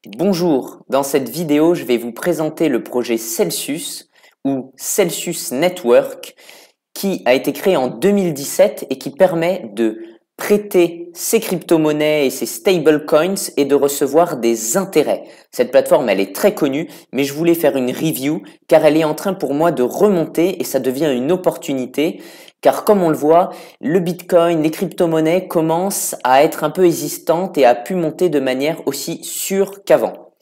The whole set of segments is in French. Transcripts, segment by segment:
Bonjour, dans cette vidéo, je vais vous présenter le projet Celsius ou Celsius Network qui a été créé en 2017 et qui permet de prêter ses crypto-monnaies et ses stablecoins et de recevoir des intérêts. Cette plateforme, elle est très connue, mais je voulais faire une review car elle est en train pour moi de remonter et ça devient une opportunité car comme on le voit, le Bitcoin, les crypto-monnaies commencent à être un peu existantes et à pu monter de manière aussi sûre qu'avant.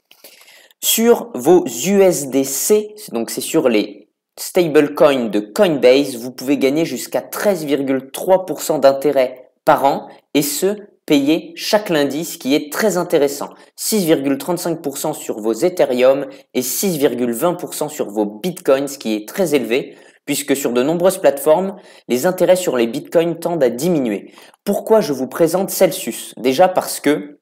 Sur vos USDC, donc c'est sur les stablecoins de Coinbase, vous pouvez gagner jusqu'à 13,3% d'intérêt par an et ce, payé chaque lundi, ce qui est très intéressant. 6,35% sur vos Ethereum et 6,20% sur vos Bitcoins, ce qui est très élevé, puisque sur de nombreuses plateformes, les intérêts sur les Bitcoins tendent à diminuer. Pourquoi je vous présente Celsius? Déjà parce que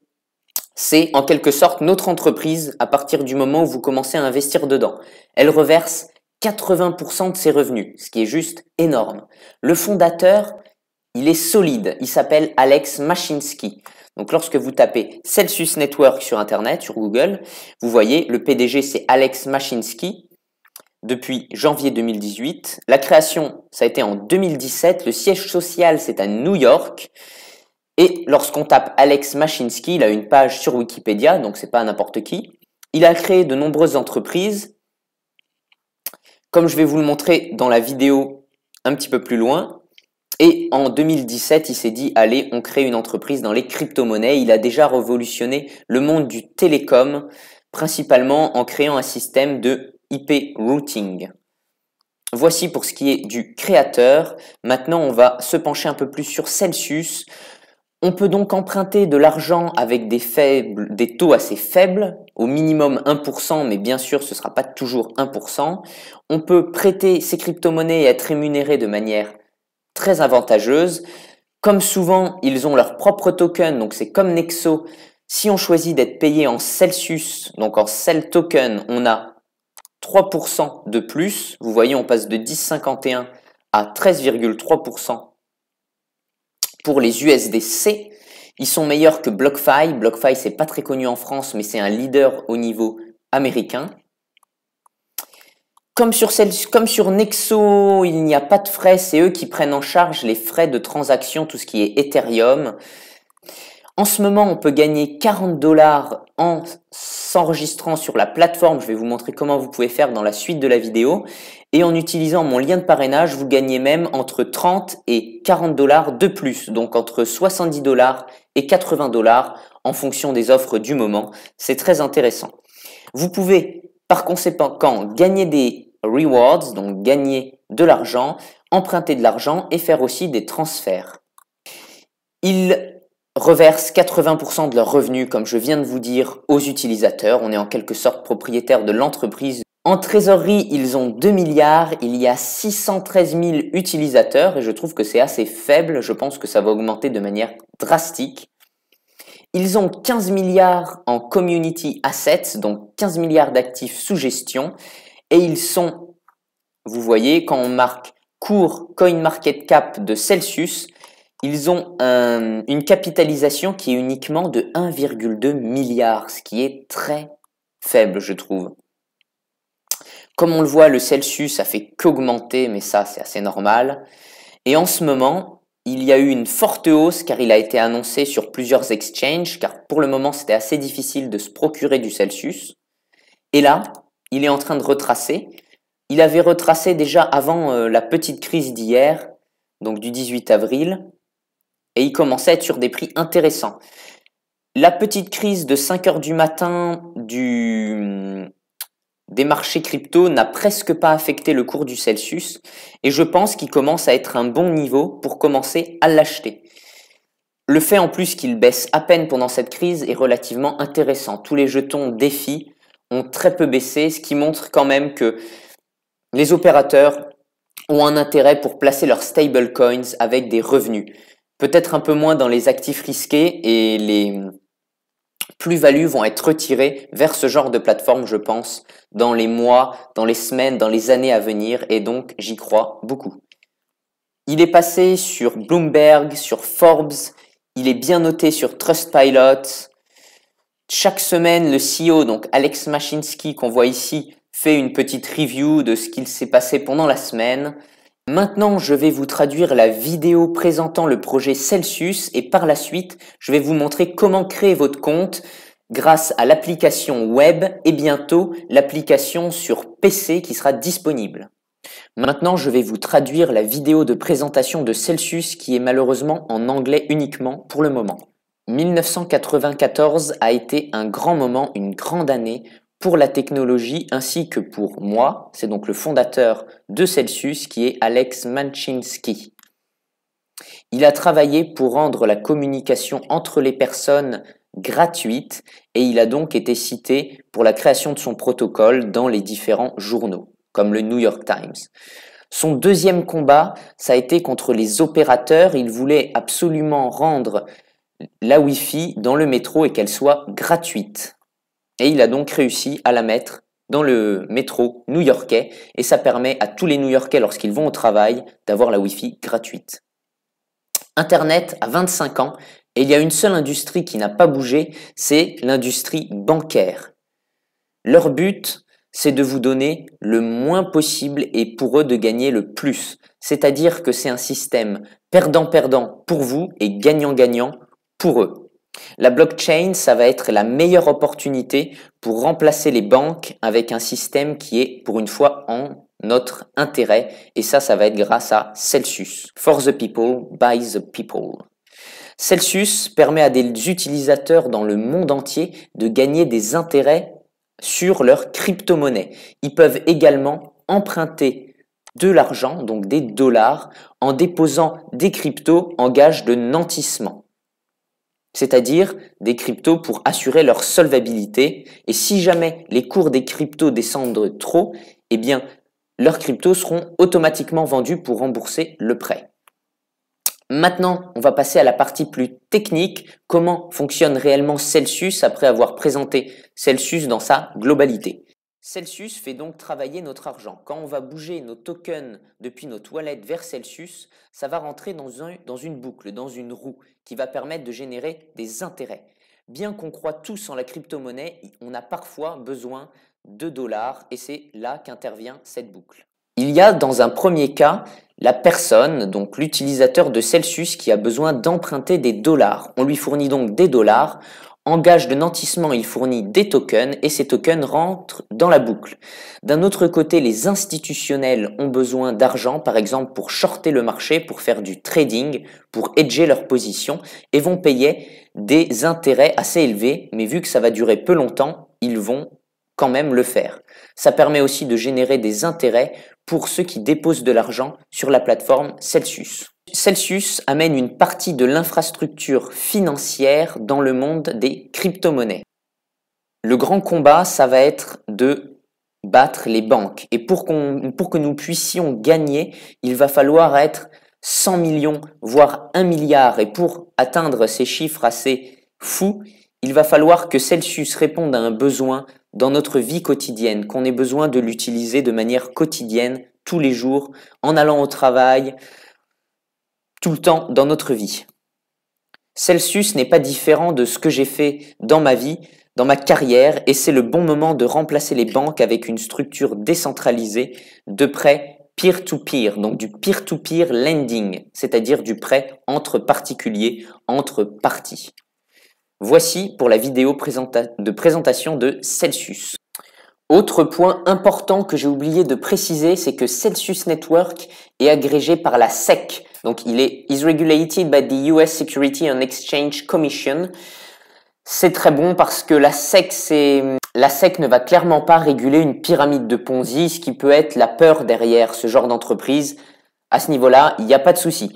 c'est en quelque sorte notre entreprise à partir du moment où vous commencez à investir dedans. Elle reverse 80% de ses revenus, ce qui est juste énorme. Le fondateur, il est solide, il s'appelle Alex Mashinsky. Donc lorsque vous tapez Celsius Network sur Internet, sur Google, vous voyez le PDG c'est Alex Mashinsky depuis janvier 2018. La création, ça a été en 2017. Le siège social, c'est à New York. Et lorsqu'on tape Alex Mashinsky, il a une page sur Wikipédia, donc c'est pas n'importe qui. Il a créé de nombreuses entreprises. Comme je vais vous le montrer dans la vidéo un petit peu plus loin. Et en 2017, il s'est dit, allez, on crée une entreprise dans les crypto-monnaies. Il a déjà révolutionné le monde du télécom, principalement en créant un système de IP routing. Voici pour ce qui est du créateur. Maintenant, on va se pencher un peu plus sur Celsius. On peut donc emprunter de l'argent avec des taux assez faibles, au minimum 1%, mais bien sûr ce ne sera pas toujours 1%. On peut prêter ces crypto-monnaies et être rémunéré de manière très avantageuse. Comme souvent, ils ont leur propre token, donc c'est comme Nexo. Si on choisit d'être payé en Celsius, donc en Cel Token, on a 3% de plus. Vous voyez, on passe de 10,51 à 13,3% pour les USDC. Ils sont meilleurs que BlockFi. BlockFi, c'est pas très connu en France, mais c'est un leader au niveau américain. Comme sur Nexo, il n'y a pas de frais, c'est eux qui prennent en charge les frais de transaction, tout ce qui est Ethereum. En ce moment, on peut gagner 40 $ en s'enregistrant sur la plateforme. Je vais vous montrer comment vous pouvez faire dans la suite de la vidéo. Et en utilisant mon lien de parrainage, vous gagnez même entre 30 et 40 $ de plus. Donc entre 70 $ et 80 $ en fonction des offres du moment. C'est très intéressant. Vous pouvez par conséquent gagner des rewards, donc gagner de l'argent, emprunter de l'argent et faire aussi des transferts. Ils reversent 80% de leurs revenus, comme je viens de vous dire, aux utilisateurs. On est en quelque sorte propriétaire de l'entreprise. En trésorerie, ils ont 2 milliards, il y a 613 000 utilisateurs et je trouve que c'est assez faible. Je pense que ça va augmenter de manière drastique. Ils ont 15 milliards en community assets, donc 15 milliards d'actifs sous gestion. Et ils sont, vous voyez, quand on marque cours CoinMarketCap de Celsius, ils ont une capitalisation qui est uniquement de 1,2 milliard, ce qui est très faible, je trouve. Comme on le voit, le Celsius a fait qu'augmenter, mais ça, c'est assez normal. Et en ce moment, il y a eu une forte hausse car il a été annoncé sur plusieurs exchanges, car pour le moment, c'était assez difficile de se procurer du Celsius. Et là, il est en train de retracer. Il avait retracé déjà avant la petite crise d'hier, donc du 18 avril, et il commençait à être sur des prix intéressants. La petite crise de 5 heures du matin des marchés crypto n'a presque pas affecté le cours du Celsius et je pense qu'il commence à être un bon niveau pour commencer à l'acheter. Le fait en plus qu'il baisse à peine pendant cette crise est relativement intéressant. Tous les jetons DeFi ont très peu baissé, ce qui montre quand même que les opérateurs ont un intérêt pour placer leurs stablecoins avec des revenus. Peut-être un peu moins dans les actifs risqués et les plus-values vont être retirées vers ce genre de plateforme, je pense, dans les mois, dans les semaines, dans les années à venir et donc j'y crois beaucoup. Il est passé sur Bloomberg, sur Forbes, il est bien noté sur Trustpilot. Chaque semaine, le CEO, donc Alex Mashinsky, qu'on voit ici, fait une petite review de ce qu'il s'est passé pendant la semaine. Maintenant, je vais vous traduire la vidéo présentant le projet Celsius et par la suite, je vais vous montrer comment créer votre compte grâce à l'application web et bientôt l'application sur PC qui sera disponible. Maintenant, je vais vous traduire la vidéo de présentation de Celsius qui est malheureusement en anglais uniquement pour le moment. 1994 a été un grand moment, une grande année pour la technologie ainsi que pour moi. C'est donc le fondateur de Celsius qui est Alex Mashinsky. Il a travaillé pour rendre la communication entre les personnes gratuite et il a donc été cité pour la création de son protocole dans les différents journaux, comme le New York Times. Son deuxième combat, ça a été contre les opérateurs. Il voulait absolument rendre la Wi-Fi dans le métro et qu'elle soit gratuite. Et il a donc réussi à la mettre dans le métro new-yorkais et ça permet à tous les New-Yorkais lorsqu'ils vont au travail d'avoir la Wi-Fi gratuite. Internet a 25 ans et il y a une seule industrie qui n'a pas bougé, c'est l'industrie bancaire. Leur but, c'est de vous donner le moins possible et pour eux de gagner le plus. C'est-à-dire que c'est un système perdant-perdant pour vous et gagnant-gagnant pour eux. La blockchain, ça va être la meilleure opportunité pour remplacer les banques avec un système qui est pour une fois en notre intérêt et ça va être grâce à Celsius. For the people, by the people. Celsius permet à des utilisateurs dans le monde entier de gagner des intérêts sur leur crypto-monnaie. Ils peuvent également emprunter de l'argent, donc des dollars, en déposant des cryptos en gage de nantissement. C'est-à-dire des cryptos pour assurer leur solvabilité. Et si jamais les cours des cryptos descendent trop, eh bien, leurs cryptos seront automatiquement vendus pour rembourser le prêt. Maintenant, on va passer à la partie plus technique, comment fonctionne réellement Celsius après avoir présenté Celsius dans sa globalité. Celsius fait donc travailler notre argent. Quand on va bouger nos tokens depuis notre wallet vers Celsius, ça va rentrer dans une boucle, dans une roue qui va permettre de générer des intérêts. Bien qu'on croit tous en la crypto-monnaie, on a parfois besoin de dollars et c'est là qu'intervient cette boucle. Il y a dans un premier cas la personne, donc l'utilisateur de Celsius qui a besoin d'emprunter des dollars. On lui fournit donc des dollars. En gage de nantissement, il fournit des tokens et ces tokens rentrent dans la boucle. D'un autre côté, les institutionnels ont besoin d'argent, par exemple pour shorter le marché, pour faire du trading, pour hedger leur position et vont payer des intérêts assez élevés, mais vu que ça va durer peu longtemps, ils vont quand même le faire. Ça permet aussi de générer des intérêts pour ceux qui déposent de l'argent sur la plateforme Celsius. Celsius amène une partie de l'infrastructure financière dans le monde des crypto-monnaies. Le grand combat, ça va être de battre les banques. Et pour que nous puissions gagner, il va falloir être 100 millions, voire 1 milliard. Et pour atteindre ces chiffres assez fous, il va falloir que Celsius réponde à un besoin dans notre vie quotidienne, qu'on ait besoin de l'utiliser de manière quotidienne, tous les jours, en allant au travail, tout le temps dans notre vie. Celsius n'est pas différent de ce que j'ai fait dans ma vie, dans ma carrière, et c'est le bon moment de remplacer les banques avec une structure décentralisée de prêt peer-to-peer, donc du peer-to-peer lending, c'est-à-dire du prêt entre particuliers, entre parties. Voici pour la vidéo de présentation de Celsius. Autre point important que j'ai oublié de préciser, c'est que Celsius Network est agrégé par la SEC. Donc il est regulated by the US Security and Exchange Commission. C'est très bon parce que la SEC ne va clairement pas réguler une pyramide de Ponzi, ce qui peut être la peur derrière ce genre d'entreprise. À ce niveau-là, il n'y a pas de souci.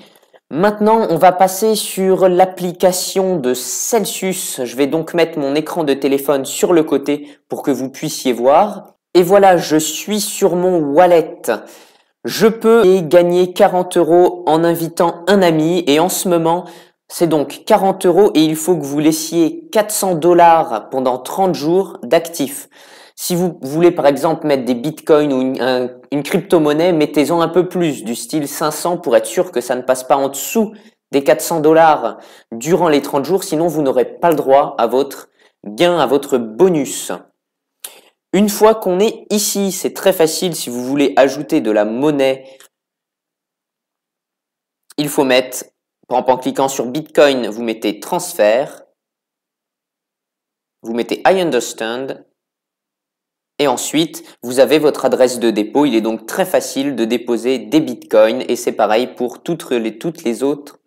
Maintenant, on va passer sur l'application de Celsius. Je vais donc mettre mon écran de téléphone sur le côté pour que vous puissiez voir. Et voilà, je suis sur mon wallet. Je peux gagner 40 € en invitant un ami et en ce moment, c'est donc 40 € et il faut que vous laissiez 400 $ pendant 30 jours d'actifs. Si vous voulez par exemple mettre des bitcoins ou une crypto-monnaie, mettez-en un peu plus, du style 500 pour être sûr que ça ne passe pas en dessous des 400 $ durant les 30 jours, sinon vous n'aurez pas le droit à votre gain à votre bonus. Une fois qu'on est ici, c'est très facile si vous voulez ajouter de la monnaie. Il faut mettre, par exemple en cliquant sur Bitcoin, vous mettez transfert, vous mettez I understand et ensuite vous avez votre adresse de dépôt. Il est donc très facile de déposer des Bitcoins et c'est pareil pour toutes les autres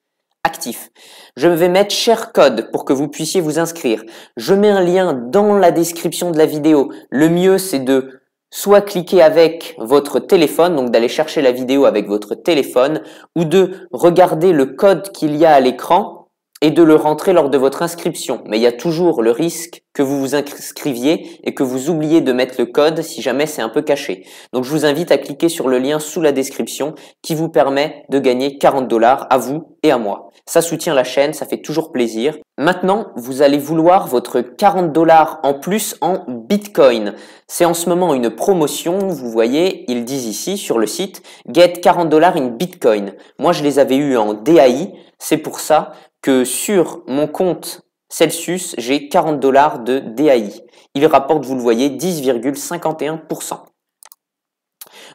actifs. Je vais mettre share code pour que vous puissiez vous inscrire. Je mets un lien dans la description de la vidéo. Le mieux, c'est de soit cliquer avec votre téléphone, donc d'aller chercher la vidéo avec votre téléphone, ou de regarder le code qu'il y a à l'écran et de le rentrer lors de votre inscription. Mais il y a toujours le risque que vous vous inscriviez et que vous oubliez de mettre le code si jamais c'est un peu caché. Donc je vous invite à cliquer sur le lien sous la description qui vous permet de gagner 40 $ à vous et à moi. Ça soutient la chaîne, ça fait toujours plaisir. Maintenant, vous allez vouloir votre 40 $ en plus en Bitcoin. C'est en ce moment une promotion, vous voyez, ils disent ici sur le site « Get 40 $ in Bitcoin ». Moi, je les avais eu en DAI, c'est pour ça que sur mon compte Celsius, j'ai 40 $ de DAI. Il rapporte, vous le voyez, 10,51%.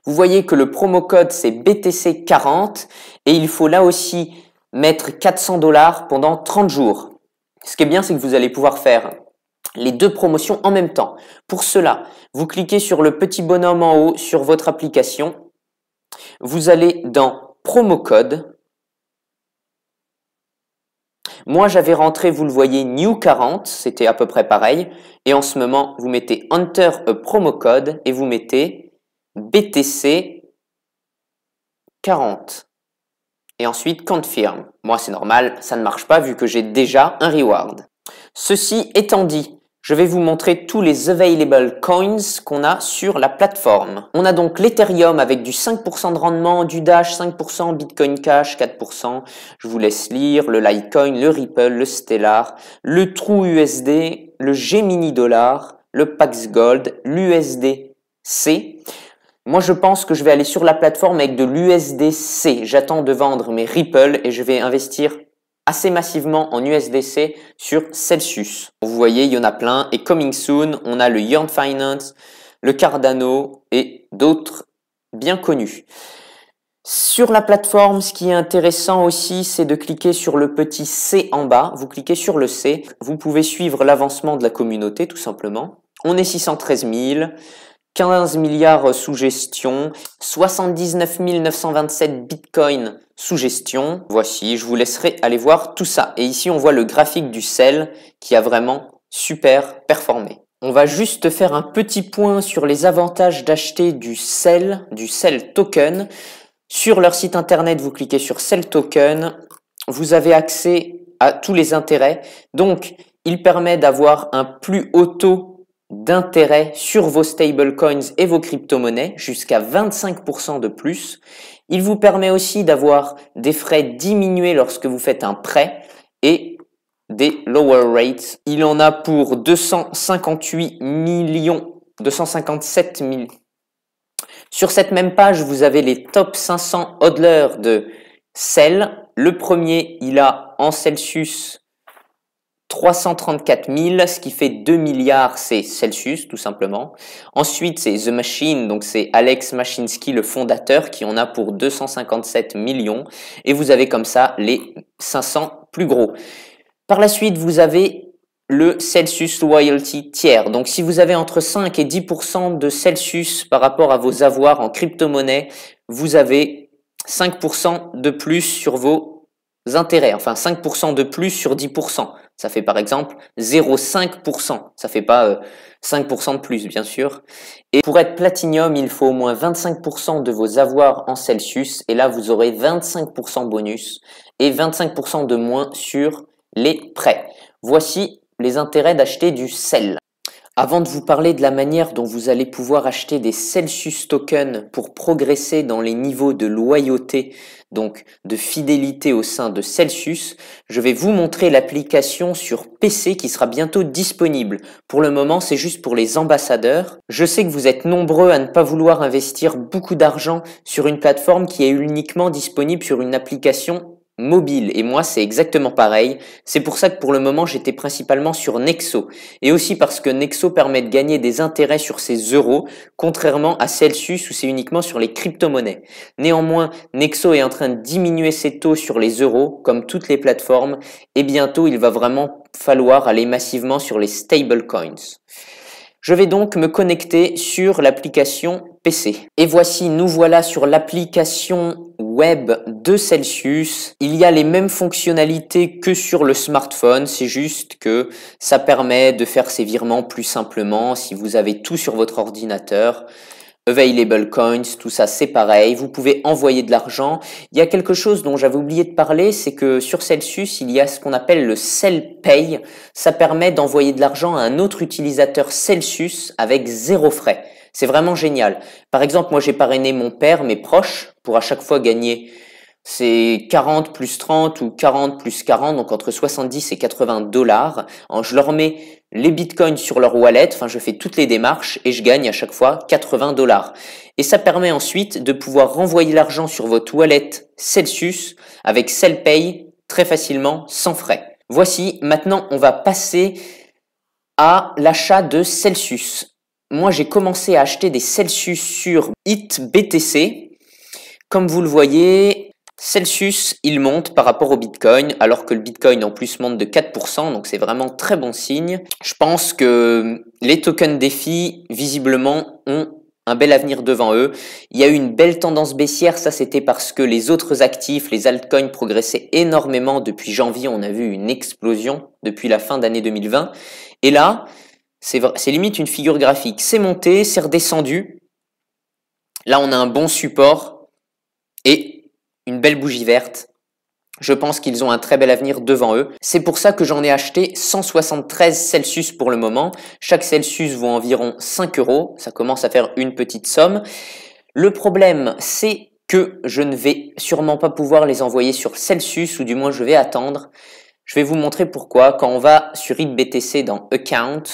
Vous voyez que le promo code c'est BTC40 et il faut là aussi mettre 400 $ pendant 30 jours. Ce qui est bien, c'est que vous allez pouvoir faire les deux promotions en même temps. Pour cela, vous cliquez sur le petit bonhomme en haut sur votre application. Vous allez dans promo code. Moi, j'avais rentré, vous le voyez, New 40, c'était à peu près pareil. Et en ce moment, vous mettez Enter a promo code et vous mettez BTC 40. Et ensuite, Confirm. Moi, c'est normal, ça ne marche pas vu que j'ai déjà un reward. Ceci étant dit, je vais vous montrer tous les available coins qu'on a sur la plateforme. On a donc l'Ethereum avec du 5% de rendement, du Dash 5%, Bitcoin Cash 4%. Je vous laisse lire le Litecoin, le Ripple, le Stellar, le True USD, le Gemini Dollar, le Pax Gold, l'USDC. Moi, je pense que je vais aller sur la plateforme avec de l'USDC. J'attends de vendre mes Ripple et je vais investir assez massivement en USDC sur Celsius. Vous voyez, il y en a plein. Et coming soon, on a le Yearn Finance, le Cardano et d'autres bien connus. Sur la plateforme, ce qui est intéressant aussi, c'est de cliquer sur le petit C en bas. Vous cliquez sur le C. Vous pouvez suivre l'avancement de la communauté, tout simplement. On est 613 000. 15 milliards sous gestion, 79 927 bitcoins sous gestion. Voici, je vous laisserai aller voir tout ça. Et ici, on voit le graphique du sel qui a vraiment super performé. On va juste faire un petit point sur les avantages d'acheter du sel token. Sur leur site internet, vous cliquez sur sel token. Vous avez accès à tous les intérêts. Donc, il permet d'avoir un plus haut taux d'intérêt sur vos stablecoins et vos crypto-monnaies, jusqu'à 25% de plus. Il vous permet aussi d'avoir des frais diminués lorsque vous faites un prêt et des lower rates. Il en a pour 257 000. Sur cette même page, vous avez les top 500 hodlers de sel. Le premier, il a en Celsius 334 000, ce qui fait 2 milliards, c'est Celsius, tout simplement. Ensuite, c'est The Machine, donc c'est Alex Mashinsky, le fondateur, qui en a pour 257 millions. Et vous avez comme ça les 500 plus gros. Par la suite, vous avez le Celsius Loyalty Tier. Donc, si vous avez entre 5 et 10% de Celsius par rapport à vos avoirs en crypto-monnaie, vous avez 5% de plus sur vos intérêts. Enfin, 5% de plus sur 10%. Ça fait par exemple 0,5%. Ça fait pas 5% de plus, bien sûr. Et pour être Platinum, il faut au moins 25% de vos avoirs en Celsius. Et là, vous aurez 25% bonus et 25% de moins sur les prêts. Voici les intérêts d'acheter du sel. Avant de vous parler de la manière dont vous allez pouvoir acheter des Celsius tokens pour progresser dans les niveaux de loyauté, donc de fidélité au sein de Celsius, je vais vous montrer l'application sur PC qui sera bientôt disponible. Pour le moment, c'est juste pour les ambassadeurs. Je sais que vous êtes nombreux à ne pas vouloir investir beaucoup d'argent sur une plateforme qui est uniquement disponible sur une application mobile. Et moi, c'est exactement pareil. C'est pour ça que pour le moment, j'étais principalement sur Nexo. Et aussi parce que Nexo permet de gagner des intérêts sur ces euros, contrairement à Celsius où c'est uniquement sur les crypto-monnaies. Néanmoins, Nexo est en train de diminuer ses taux sur les euros, comme toutes les plateformes, et bientôt, il va vraiment falloir aller massivement sur les stablecoins. Je vais donc me connecter sur l'application PC. Et voici, nous voilà sur l'application web de Celsius. Il y a les mêmes fonctionnalités que sur le smartphone, c'est juste que ça permet de faire ses virements plus simplement si vous avez tout sur votre ordinateur. Available coins, tout ça c'est pareil, vous pouvez envoyer de l'argent. Il y a quelque chose dont j'avais oublié de parler, c'est que sur Celsius, il y a ce qu'on appelle le Cell-Pay. Ça permet d'envoyer de l'argent à un autre utilisateur Celsius avec 0 frais. C'est vraiment génial. Par exemple, moi j'ai parrainé mon père, mes proches, pour à chaque fois gagner c'est 40 plus 30 ou 40 plus 40, donc entre 70 et 80 dollars. Je leur mets les bitcoins sur leur wallet, enfin je fais toutes les démarches et je gagne à chaque fois 80 dollars. Et ça permet ensuite de pouvoir renvoyer l'argent sur votre wallet Celsius avec Cell-Pay très facilement, sans frais. Voici, maintenant on va passer à l'achat de Celsius. Moi j'ai commencé à acheter des Celsius sur HitBTC. Comme vous le voyez, Celsius, il monte par rapport au Bitcoin, alors que le Bitcoin en plus monte de 4%, donc c'est vraiment très bon signe. Je pense que les tokens DeFi, visiblement, ont un bel avenir devant eux. Il y a eu une belle tendance baissière, ça c'était parce que les autres actifs, les altcoins progressaient énormément depuis janvier, on a vu une explosion depuis la fin d'année 2020. Et là, c'est limite une figure graphique. C'est monté, c'est redescendu. Là, on a un bon support et une belle bougie verte. Je pense qu'ils ont un très bel avenir devant eux. C'est pour ça que j'en ai acheté 173 Celsius pour le moment. Chaque Celsius vaut environ 5 euros. Ça commence à faire une petite somme. Le problème, c'est que je ne vais sûrement pas pouvoir les envoyer sur Celsius, ou du moins je vais attendre. Je vais vous montrer pourquoi. Quand on va sur HitBTC dans Account,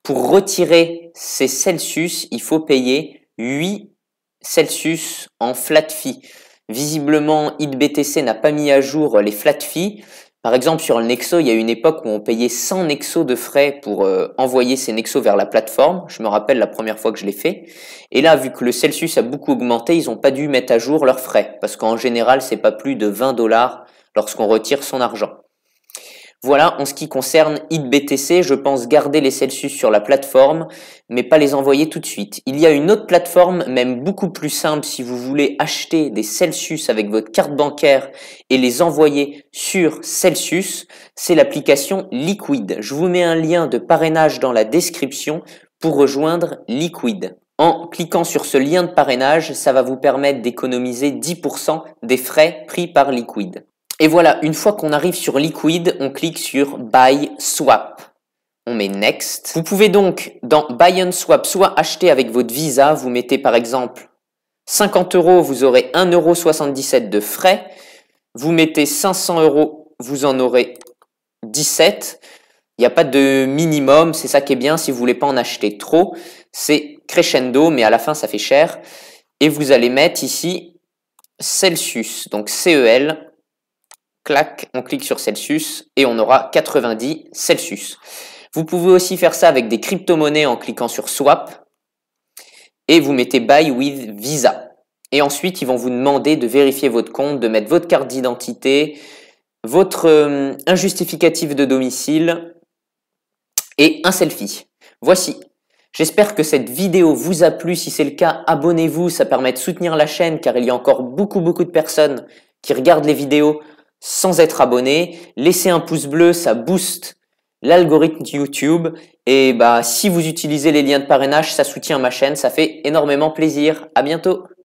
pour retirer ces Celsius, il faut payer 8 Celsius en flat fee. Visiblement, HitBTC n'a pas mis à jour les flat fees. Par exemple, sur le Nexo, il y a une époque où on payait 100 Nexo de frais pour envoyer ces Nexo vers la plateforme. Je me rappelle la première fois que je l'ai fait. Et là, vu que le Celsius a beaucoup augmenté, ils n'ont pas dû mettre à jour leurs frais. Parce qu'en général, c'est pas plus de 20 dollars lorsqu'on retire son argent. Voilà, en ce qui concerne HitBTC, je pense garder les Celsius sur la plateforme, mais pas les envoyer tout de suite. Il y a une autre plateforme, même beaucoup plus simple, si vous voulez acheter des Celsius avec votre carte bancaire et les envoyer sur Celsius, c'est l'application Liquid. Je vous mets un lien de parrainage dans la description pour rejoindre Liquid. En cliquant sur ce lien de parrainage, ça va vous permettre d'économiser 10% des frais pris par Liquid. Et voilà, une fois qu'on arrive sur Liquid, on clique sur Buy Swap. On met Next. Vous pouvez donc, dans Buy and Swap, soit acheter avec votre Visa, vous mettez par exemple 50 euros, vous aurez 1,77 € de frais. Vous mettez 500 euros, vous en aurez 17. Il n'y a pas de minimum, c'est ça qui est bien, si vous voulez pas en acheter trop. C'est crescendo, mais à la fin, ça fait cher. Et vous allez mettre ici Celsius, donc CEL. Clac, on clique sur Celsius et on aura 90 Celsius. Vous pouvez aussi faire ça avec des crypto-monnaies en cliquant sur Swap et vous mettez Buy with Visa. Et ensuite, ils vont vous demander de vérifier votre compte, de mettre votre carte d'identité, votre un justificatif de domicile et un selfie. Voici. J'espère que cette vidéo vous a plu. Si c'est le cas, abonnez-vous, ça permet de soutenir la chaîne car il y a encore beaucoup de personnes qui regardent les vidéos sans être abonné. Laissez un pouce bleu, ça booste l'algorithme YouTube. Et si vous utilisez les liens de parrainage, ça soutient ma chaîne, ça fait énormément plaisir. À bientôt.